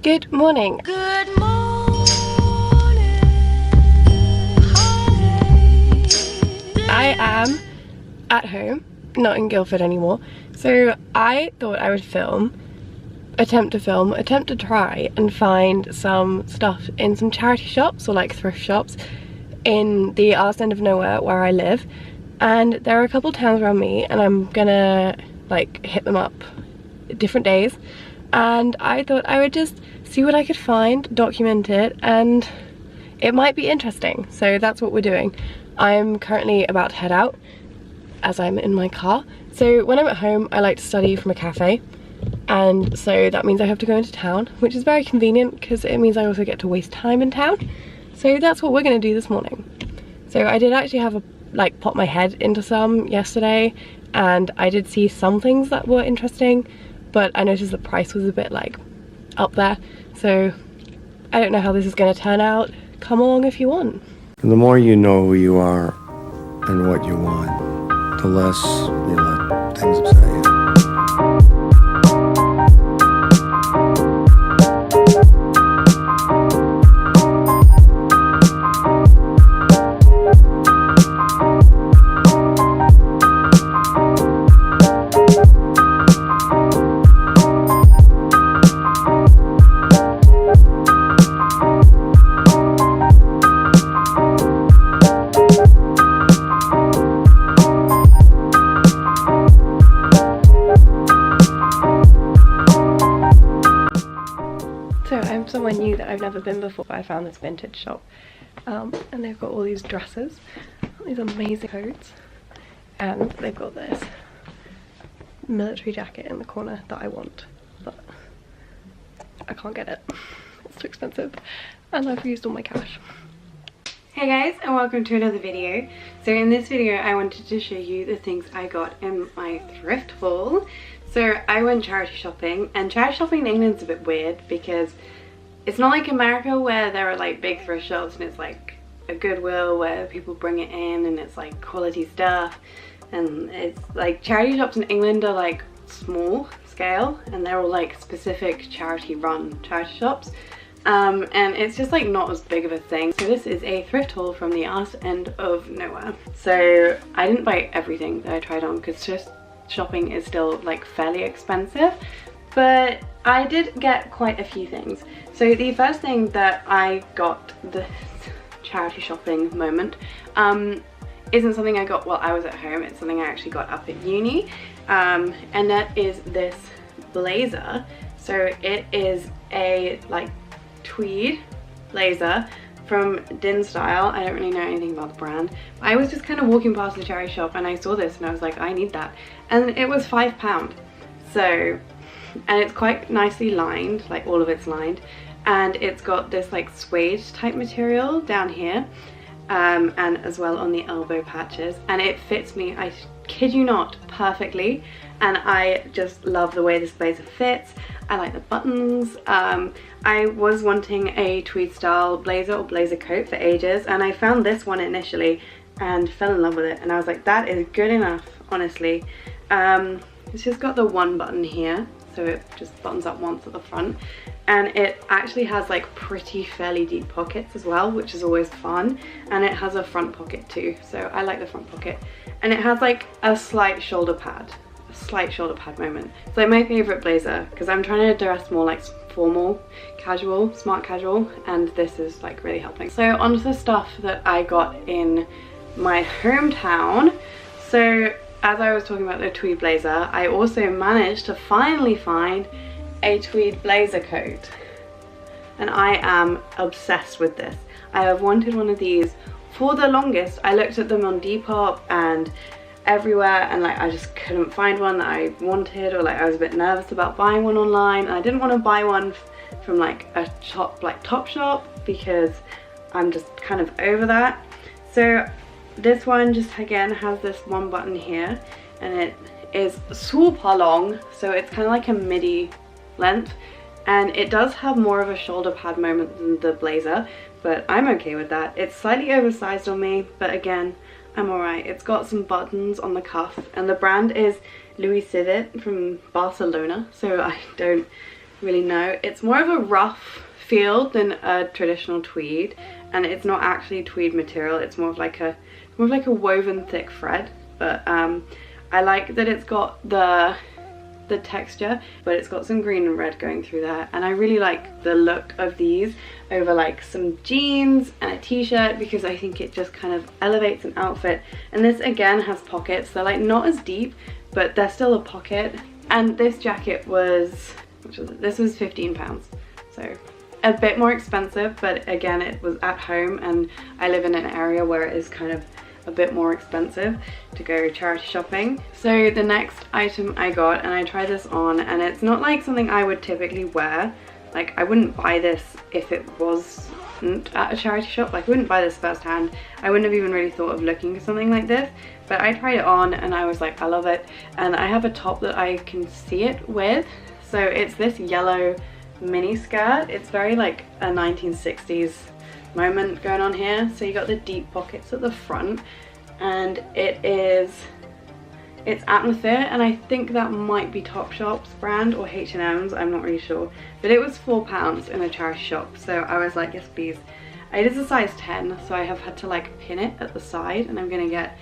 Good morning. Good morning, I am at home, not in Guildford anymore. So I thought I would attempt to try and find some stuff in some charity shops or like thrift shops in the arse end of nowhere where I live. And there are a couple towns around me and I'm gonna like hit them up different days. And I thought I would just see what I could find, document it, and it might be interesting. So that's what we're doing. I'm currently about to head out as I'm in my car. So when I'm at home, I like to study from a cafe. And so that means I have to go into town, which is very convenient because it means I also get to waste time in town. So that's what we're gonna do this morning. So I did actually have pop my head into some yesterday, and I did see some things that were interesting, but I noticed the price was a bit like up there. So I don't know how this is gonna turn out. Come along if you want. The more you know who you are and what you want, the less you let things upset you. So I'm somewhere new that I've never been before, but I found this vintage shop. And they've got all these dresses, these amazing coats, and they've got this military jacket in the corner that I want, but I can't get it. It's too expensive, and I've used all my cash. Hey guys, and welcome to another video. So in this video I wanted to show you the things I got in my thrift haul. So I went charity shopping, and charity shopping in England's a bit weird because it's not like America where there are like big thrift shops and it's like a Goodwill where people bring it in and it's like quality stuff, and it's like charity shops in England are like small scale and they're all like specific charity run charity shops. And it's just like not as big of a thing. So this is a thrift haul from the arse end of nowhere. So I didn't buy everything that I tried on because just shopping is still like fairly expensive, but I did get quite a few things. So the first thing that I got this charity shopping moment isn't something I got while I was at home, it's something I actually got up at uni, and that is this blazer. So it is a like tweed blazer from Din Style. I don't really know anything about the brand. I was just kind of walking past the charity shop and I saw this and I was like, I need that. And it was £5. So, and it's quite nicely lined, like all of it's lined. And it's got this like suede type material down here, and as well on the elbow patches. And it fits me, I kid you not, perfectly. And I just love the way this blazer fits. I like the buttons. I was wanting a tweed style blazer or blazer coat for ages, and I found this one initially and fell in love with it, and I was like, that is good enough, honestly. It's just got the one button here, so it just buttons up once at the front, and it actually has like pretty fairly deep pockets as well, which is always fun, and it has a front pocket too, so I like the front pocket. And it has like a slight shoulder pad moment. It's like my favorite blazer because I'm trying to dress more like formal, casual, smart casual, and this is like really helping. So onto the stuff that I got in my hometown. So as I was talking about the tweed blazer, I also managed to finally find a tweed blazer coat, and I am obsessed with this. I have wanted one of these for the longest. I looked at them on Depop and everywhere, and like I just couldn't find one that I wanted, or like I was a bit nervous about buying one online, and I didn't want to buy one from like a shop like Topshop because I'm just kind of over that. So this one just again has this one button here, and it is super long, so it's kind of like a midi length, and it does have more of a shoulder pad moment than the blazer, but I'm okay with that. It's slightly oversized on me, but again, I'm alright. It's got some buttons on the cuff, and the brand is Louis Civit from Barcelona, so I don't really know. It's more of a rough feel than a traditional tweed, and it's not actually tweed material. It's more of like a woven thick thread. But I like that it's got the texture, but it's got some green and red going through there, and I really like the look of these over like some jeans and a t-shirt, because I think it just kind of elevates an outfit. And this again has pockets. They're like not as deep, but they're still a pocket. And this jacket was, this was £15, so a bit more expensive, but again it was at home, and I live in an area where it is kind of a bit more expensive to go charity shopping. So the next item I got, and I tried this on, and it's not like something I would typically wear. Like I wouldn't buy this if it wasn't at a charity shop. Like I wouldn't buy this firsthand. I wouldn't have even really thought of looking for something like this, but I tried it on and I was like, I love it. And I have a top that I can see it with. So it's this yellow mini skirt. It's very like a 1960s moment going on here. So you got the deep pockets at the front, and it's atmosphere, and I think that might be Topshop's brand or H&M's, I'm not really sure, but it was £4 in a charity shop. So I was like, yes please. It is a size 10, so I have had to like pin it at the side, and I'm gonna get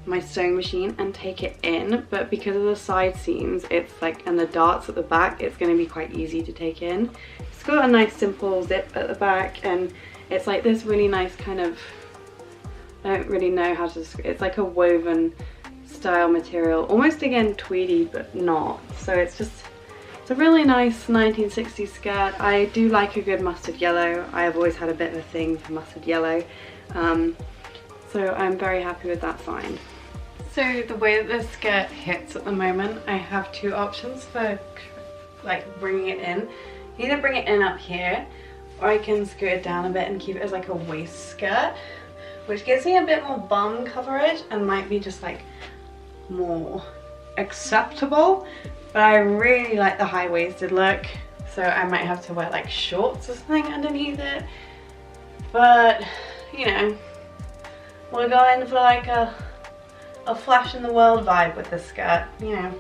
my sewing machine and take it in, but because of the side seams, it's like, and the darts at the back, it's going to be quite easy to take in. It's got a nice simple zip at the back, and it's like this really nice kind of, I don't really know how to describe, it's like a woven style material, almost again tweedy but not. So it's a really nice 1960s skirt. I do like a good mustard yellow. I have always had a bit of a thing for mustard yellow, so I'm very happy with that find. So the way that this skirt hits at the moment, I have two options for like bringing it in. Either bring it in up here, or I can scoot it down a bit and keep it as like a waist skirt, which gives me a bit more bum coverage and might be just like more acceptable. But I really like the high-waisted look, so I might have to wear like shorts or something underneath it. But you know, we're going for like a flash in the world vibe with this skirt, you know.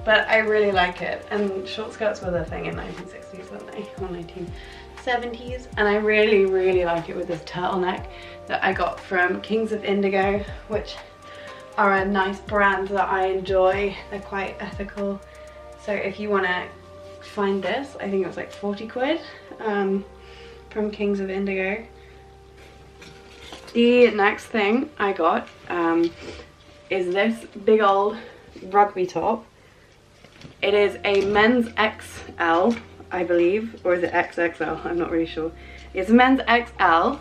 But I really like it, and short skirts were the thing in 1960s, weren't they, or 1970s, and I really, really like it with this turtleneck that I got from Kings of Indigo, which are a nice brand that I enjoy. They're quite ethical, so if you want to find this, I think it was like 40 quid from Kings of Indigo. The next thing I got is this big old rugby top. It is a men's XL, I believe, or is it XXL? I'm not really sure. It's a men's XL,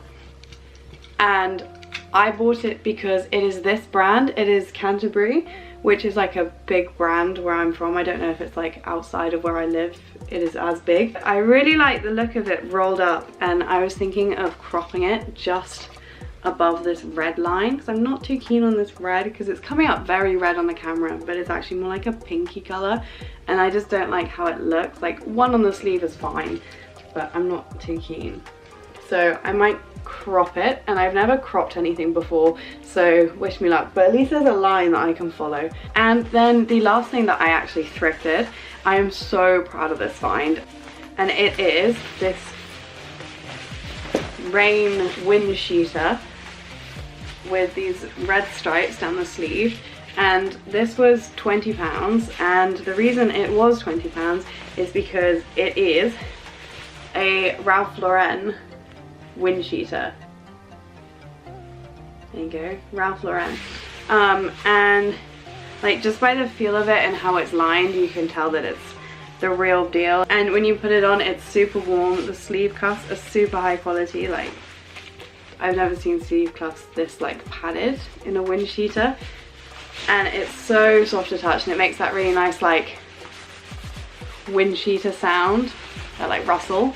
and I bought it because it is this brand. It is Canterbury, which is like a big brand where I'm from. I don't know if it's like outside of where I live it is as big. I really like the look of it rolled up, and I was thinking of cropping it just above this red line, because I'm not too keen on this red, because it's coming up very red on the camera, but it's actually more like a pinky color, and I just don't like how it looks. Like one on the sleeve is fine, but I'm not too keen. So I might crop it, and I've never cropped anything before, so wish me luck, but at least there's a line that I can follow. And then the last thing that I actually thrifted, I am so proud of this find, and it is this rain wind cheater with these red stripes down the sleeve, and this was £20, and the reason it was £20 is because it is a Ralph Lauren wind cheater. There you go, Ralph Lauren. And like just by the feel of it and how it's lined, you can tell that it's the real deal. And when you put it on, it's super warm. The sleeve cuffs are super high quality. Like I've never seen sleeve cuffs this like padded in a wind cheater, and it's so soft to touch, and it makes that really nice like wind cheater sound, that like rustle.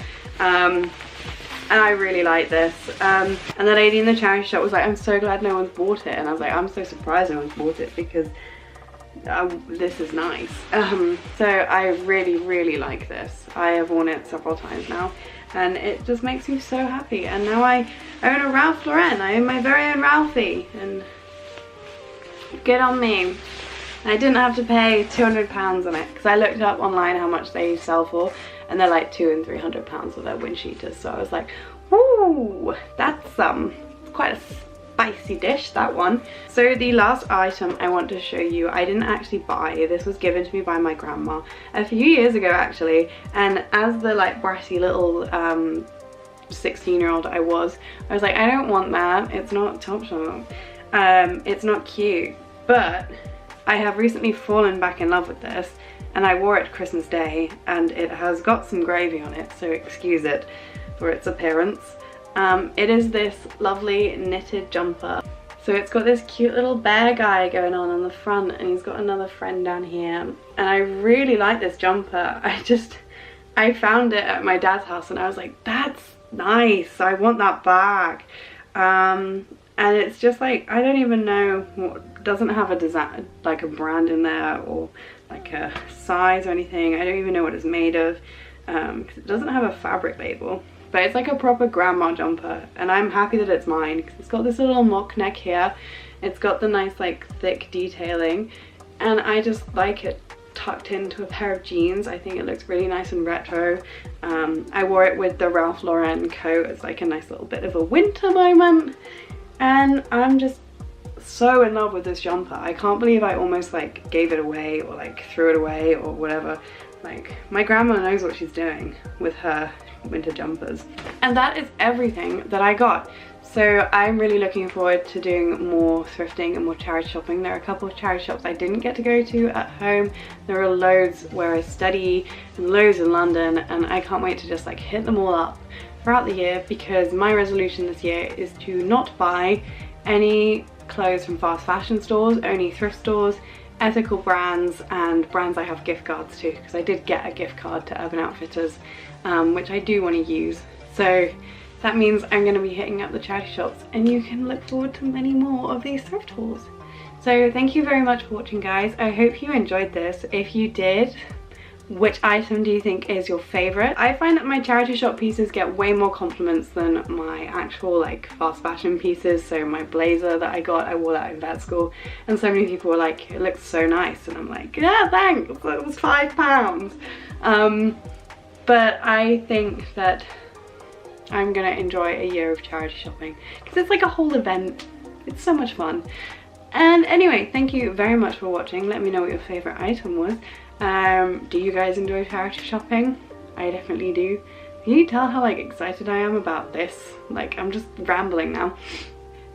And I really like this. And the lady in the charity shop was like, I'm so glad no one's bought it, and I was like, I'm so surprised no one's bought it, because this is nice. So I really, really like this. I have worn it several times now, and it just makes me so happy. And now I own a Ralph Lauren. I own my very own Ralphie, and good on me. I didn't have to pay £200 on it because I looked up online how much they sell for, and they're like £200 and £300 for their wind cheaters. So I was like, ooh, that's quite a spicy dish, that one. So the last item I want to show you, I didn't actually buy. This was given to me by my grandma a few years ago actually, and as the like bratty little 16-year-old I was like, I don't want that, it's not Topshop, it's not cute. But I have recently fallen back in love with this, and I wore it Christmas Day, and it has got some gravy on it, so excuse it for its appearance. It is this lovely knitted jumper. So it's got this cute little bear guy going on the front, and he's got another friend down here, and I really like this jumper. I found it at my dad's house and I was like, that's nice, I want that bag. And it's just like, I don't even know what, doesn't have a design, like a brand in there or like a size or anything. I don't even know what it's made of, because it doesn't have a fabric label. But it's like a proper grandma jumper, and I'm happy that it's mine because it's got this little mock neck here. It's got the nice like thick detailing, and I just like it tucked into a pair of jeans. I think it looks really nice and retro. I wore it with the Ralph Lauren coat as like a nice little bit of a winter moment, and I'm just so in love with this jumper. I can't believe I almost like gave it away or like threw it away or whatever. Like, my grandma knows what she's doing with her winter jumpers. And that is everything that I got. So I'm really looking forward to doing more thrifting and more charity shopping. There are a couple of charity shops I didn't get to go to at home. There are loads where I study and loads in London, and I can't wait to just like hit them all up throughout the year, because my resolution this year is to not buy any clothes from fast fashion stores, only thrift stores, ethical brands, and brands I have gift cards to, because I did get a gift card to Urban Outfitters, which I do want to use. So that means I'm going to be hitting up the charity shops, and you can look forward to many more of these thrift hauls. So thank you very much for watching, guys. I hope you enjoyed this. If you did, which item do you think is your favorite? I find that my charity shop pieces get way more compliments than my actual like fast fashion pieces. So my blazer that I got, I wore that in vet school, and so many people were like, it looks so nice, and I'm like, yeah, thanks, it was £5. But I think that I'm gonna enjoy a year of charity shopping because it's like a whole event. It's so much fun. And anyway, thank you very much for watching. Let me know what your favorite item was. Do you guys enjoy charity shopping? I definitely do. Can you tell how like excited I am about this? Like, I'm just rambling now.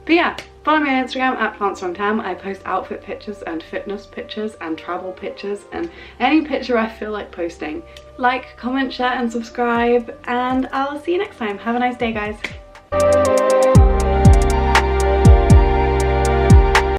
But yeah, follow me on Instagram at PlantsFromTown. I post outfit pictures and fitness pictures and travel pictures and any picture I feel like posting. Like, comment, share and subscribe, and I'll see you next time. Have a nice day, guys.